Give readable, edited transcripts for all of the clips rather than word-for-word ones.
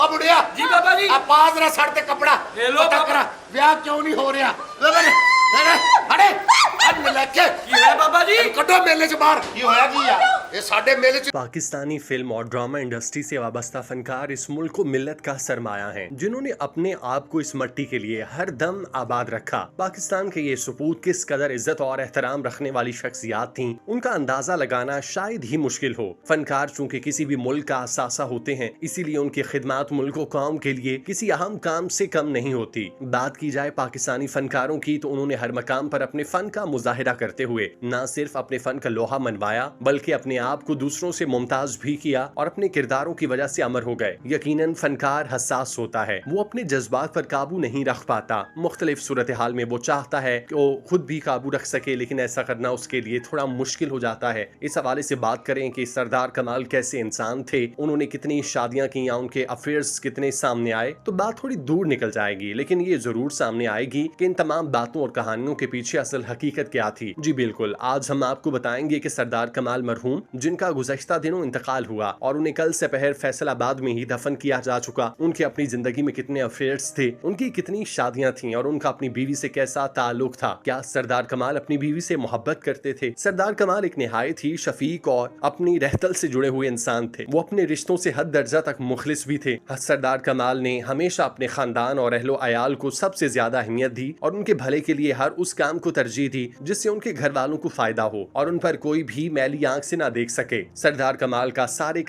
ਓ ਮੁੰਡਿਆ ਜੀ ਬਾਬਾ ਜੀ। ਆ ਪਾ ਜ਼ਰਾ ਸੜ ਤੇ ਕੱਪੜਾ ਇਹ ਲਓ ਪਤਾ ਬਾਬਾ। ਕਰਾ ਵਿਆਹ ਕਿਉਂ ਨਹੀਂ ਹੋ ਰਿਹਾ ਹੜੇ ਅੱਜ ਲੈ ਕੇ ਕੀ ਹੋਇਆ ਬਾਬਾ ਜੀ? ਕੱਢੋ ਮੇਲੇ ਚ ਬਾਹਰ ਕੀ ਹੋਇਆ ਕੀ ਆ ਇਹ ਸਾਡੇ ਮੇਲੇ ਚ पाकिस्तानी फिल्म और ड्रामा इंडस्ट्री से वाबस्ता फनकार इस मुल्क को मिल्लत का सरमाया हैं, जिन्होंने अपने आप को इस मट्टी के लिए हर दम आबाद रखा। पाकिस्तान के ये सपूत किस कदर इज्जत और एहतराम रखने वाली शख्सियात थीं, उनका अंदाजा लगाना शायद ही मुश्किल हो। फनकार चूंकि किसी भी मुल्क का असासा होते हैं, इसीलिए उनकी खिदमत मुल्क व कौम के लिए किसी अहम काम से कम नहीं होती। बात की जाए पाकिस्तानी फनकारों की तो उन्होंने हर मकाम पर अपने फन का मुजाहिरा करते हुए न सिर्फ अपने फन का लोहा मनवाया, बल्कि अपने आप को दूसरों से मुमताज भी किया और अपने किरदारों की वजह से अमर हो गए। यकीनन फनकार हसास होता है, वो अपने जज्बात पर काबू नहीं रख पाता। मुख्तलिफ सूरत हाल में वो चाहता है कि वो खुद भी काबू रख सके, लेकिन ऐसा करना उसके लिए थोड़ा मुश्किल हो जाता है। इस हवाले से बात करें कि सरदार कमाल कैसे इंसान थे, उन्होंने कितनी शादियां की या उनके अफेयर्स कितने सामने आए, तो बात थोड़ी दूर निकल जाएगी, लेकिन ये जरूर सामने आएगी कि इन तमाम बातों और कहानियों के पीछे असल हकीकत क्या थी। जी बिल्कुल, आज हम आपको बताएंगे कि सरदार कमाल मरहूम, जिनका गुज़श्ता दिनों इंतकाल हुआ और उन्हें कल से पहर फैसलाबाद में ही दफन किया जा चुका, उनके अपनी जिंदगी में कितने अफेयर्स थे, उनकी कितनी शादियां थीं और उनका अपनी बीवी से कैसा ताल्लुक था। क्या सरदार कमाल अपनी बीवी से मोहब्बत करते थे? सरदार कमाल एक निहायत ही शफीक और अपनी रहतल से जुड़े हुए इंसान थे। वो अपने रिश्तों से हद दर्जा तक मुखलिस भी थे। सरदार कमाल ने हमेशा अपने खानदान और अहलो अयाल को सबसे ज्यादा अहमियत दी और उनके भले के लिए हर उस काम को तरजीह दी जिससे उनके घर वालों को फायदा हो और उन पर कोई भी मैली आंख से ना देख सके। सरदार कमाल का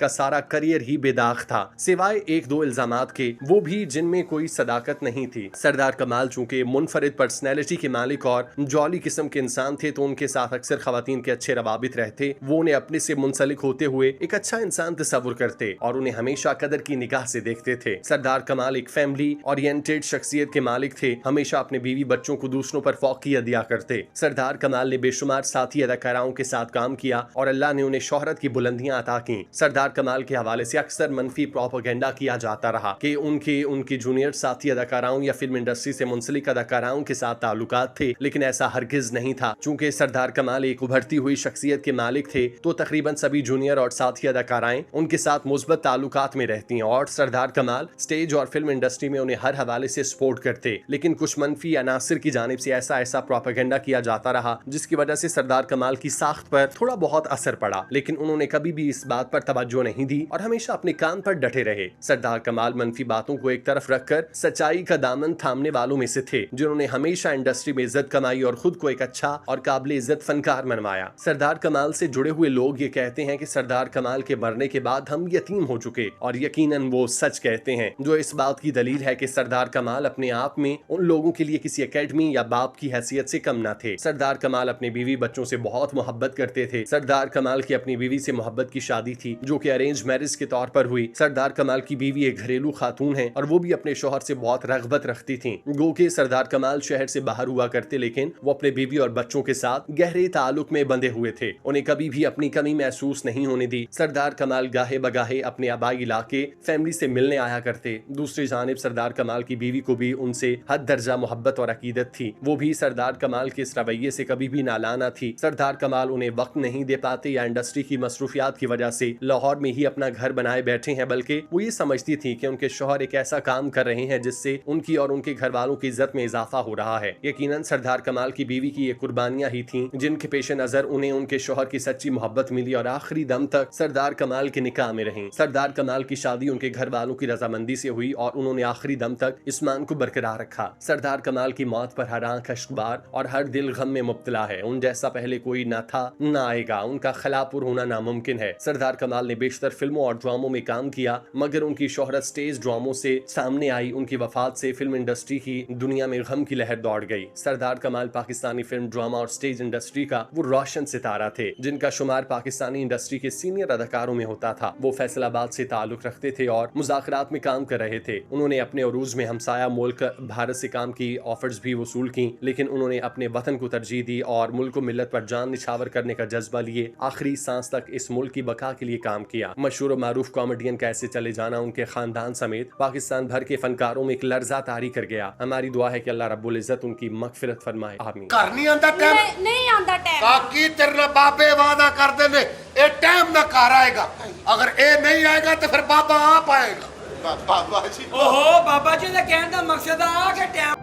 सारा करियर ही बेदाग था, सिवाय एक दो इल्जामात के, वो भी जिनमें कोई सदाकत नहीं थी। सरदार कमाल चूंकि मुनफरिद पर्सनैलिटी के मालिक और जॉली किस्म के इंसान थे, तो उनके साथ अक्सर खवातीन के अच्छे रवाबित रहते। वो उन्हें अपने से मुंसलिक होते हुए एक अच्छा इंसान तस्वुर करते और उन्हें हमेशा कदर की निगाह से देखते थे। सरदार कमाल एक फैमिली ओरिएंटेड शख्सियत के मालिक थे, हमेशा अपने बीवी बच्चों को दूसरों पर फौकियत दिया करते। सरदार कमाल ने बेशुमार साथी अदाकाराओं के साथ काम किया और अल्लाह ने उन्हें शोहरत की बुलंदियां अता की। सरदार कमाल के हवाले से अक्सर मनफी प्रोपेगेंडा किया जाता रहा कि उनकी जूनियर साथी अदाकाराओं या फिल्म इंडस्ट्री से मुंसलिक अदाकाराओं के साथ ताल्लुकात थे, लेकिन ऐसा हरगिज नहीं था। चूंकि सरदार कमाल एक उभरती हुई शख्सियत के मालिक थे, तो तकरीबन सभी जूनियर और साथी अदाकाराएं उनके साथ मुस्बत ताल्लुकात में रहती हैं और सरदार कमाल स्टेज और फिल्म इंडस्ट्री में उन्हें हर हवाले से सपोर्ट करते। लेकिन कुछ मनफी अनासिर की जानिब से ऐसा प्रोपेगेंडा किया जाता रहा, जिसकी वजह से सरदार कमाल की साख्त पर थोड़ा बहुत असर पड़ा, लेकिन उन्होंने कभी भी इस बात पर तवज्जो नहीं दी और हमेशा अपने काम पर डटे रहे। सरदार कमाल मनफी बातों को एक तरफ रखकर सच्चाई का दामन थामने वालों में से थे, जिन्होंने हमेशा इंडस्ट्री में इज्जत कमाई और खुद को एक अच्छा और काबिल इज्जत फनकार मनवाया। सरदार कमाल से जुड़े हुए लोग ये कहते हैं कि सरदार कमाल के मरने के बाद हम यतीम हो चुके, और यकीनन वो सच कहते हैं, जो इस बात की दलील है कि सरदार कमाल अपने आप में उन लोगों के लिए किसी एकेडमी या बाप की हैसियत से कम न थे। सरदार कमाल अपने बीवी बच्चों से बहुत मोहब्बत करते थे। सरदार कमाल की अपनी बीवी से मोहब्बत की शादी थी, जो कि अरेंज मैरिज के तौर पर हुई। सरदार कमाल की बीवी एक घरेलू खातून है और वो भी अपने शोहर से बहुत रग़बत रखती थी। गो के सरदार कमाल शहर से बाहर हुआ करते, लेकिन वो अपने बीवी और बच्चों के साथ गहरे ताल्लुक में बंधे हुए थे, उन्हें कभी भी अपनी कमी महसूस नहीं होने दी। सरदार कमाल गाहे बगाहे अपने आबाई इलाके फैमिली से मिलने आया करते। दूसरी जानिब सरदार कमाल की बीवी को भी उनसे हद दर्जा मोहब्बत और अकीदत थी, वो भी सरदार कमाल के इस रवैये से कभी भी नालाना थी। सरदार कमाल उन्हें वक्त नहीं दे पाते या इंडस्ट्री की मसरूफियात की वजह से लाहौर में ही अपना घर बनाए बैठे हैं, बल्कि वो ये समझती थी कि उनके शौहर एक ऐसा काम कर रहे हैं जिससे उनकी और उनके घर वालों की इज्जत में इजाफा हो रहा है। यकीनन सरदार कमाल की बीवी की ये कुर्बानियां ही थीं, जिनके पेश नजर उन्हें उनके शौहर की सच्ची मोहब्बत मिली और आखिरी दम तक सरदार कमाल के निकाह में रहीं। सरदार कमाल की शादी उनके घर वालों की रजामंदी से हुई और उन्होंने आखिरी दम तक इस मांग को बरकरार रखा। सरदार कमाल की मौत पर हर आंख अश्कबार और हर दिल गम में मुब्तला है। उन जैसा पहले कोई न था न आएगा, उनका खिलापुर होना नामुमकिन है। सरदार कमाल ने बेशतर फिल्मों और ड्रामों में काम किया, मगर उनकी शोहरत स्टेज ड्रामों से सामने आई। उनकी वफात से फिल्म इंडस्ट्री की दुनिया में गम की लहर दौड़ गई। सरदार कमाल पाकिस्तानी फिल्म, ड्रामा और स्टेज इंडस्ट्री का वो रोशन सितारा थे, जिनका शुमार पाकिस्तानी इंडस्ट्री के सीनियर अदाकारों में होता था। वो फैसलाबाद से ताल्लुक रखते थे और मुज़ाकरात में काम कर रहे थे। उन्होंने अपने अरूज में हमसाया मुल्क भारत से काम की ऑफर्स भी वसूल की, लेकिन उन्होंने अपने वतन को तरजीह दी और मुल्क को मिल्लत पर जान निछावर करने का जज्बा लिए आखिरी सांस तक इस मुल्क की बका के लिए काम किया। मशहूर और मारूफ कॉमेडियन का ऐसे चले जाना उनके खानदान समेत पाकिस्तान भर के फनकारों में एक लर्जा तारी कर गया। हमारी दुआ है कि अल्लाह रब्बुल इज्जत उनकी मगफिरत फरमाए, आमीन। घर नहीं आंदा टाइम, नहीं आंदा टाइम। ताकि तेरे बाबे वादा करते ने ए टाइम ना घर आएगा, अगर ए नहीं आएगा तो फिर बाबा आप आएगा। ਬਾਬਾ ਜੀ ਓਹੋ ਬਾਬਾ ਜੀ ਦੇ ਕਹਿਣ ਦਾ ਮਕਸਦ ਆ ਕਿ ਟਾਈਮ